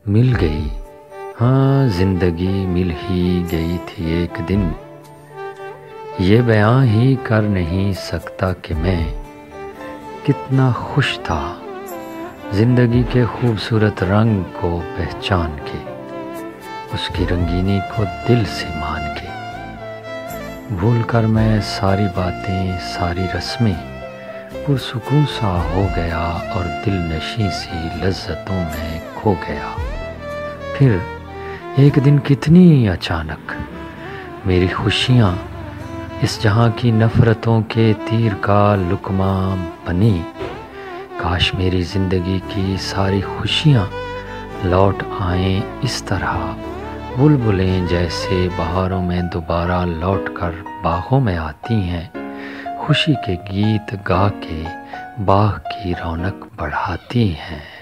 مل گئی، ہاں زندگی مل ہی گئی تھی ایک دن، یہ بیاں ہی کر نہیں سکتا کہ میں کتنا خوش تھا زندگی کے خوبصورت رنگ کو پہچان کے، اس کی رنگینی کو دل سے مان کے۔ بھول کر میں ساری باتیں، ساری رسمیں، پرسکون سا ہو گیا اور دل نشیں سی لذتوں میں کھو گیا۔ پھر ایک دن کتنی اچانک میری خوشیاں اس جہاں کی نفرتوں کے تیر کا لقمہ بنی۔ کاش میری زندگی کی ساری خوشیاں لوٹ آئیں اس طرح، بلبلیں جیسے بہاروں میں دوبارہ لوٹ کر باغوں میں آتی ہیں، خوشی کے گیت گا کے باغ کی رونق بڑھاتی ہیں۔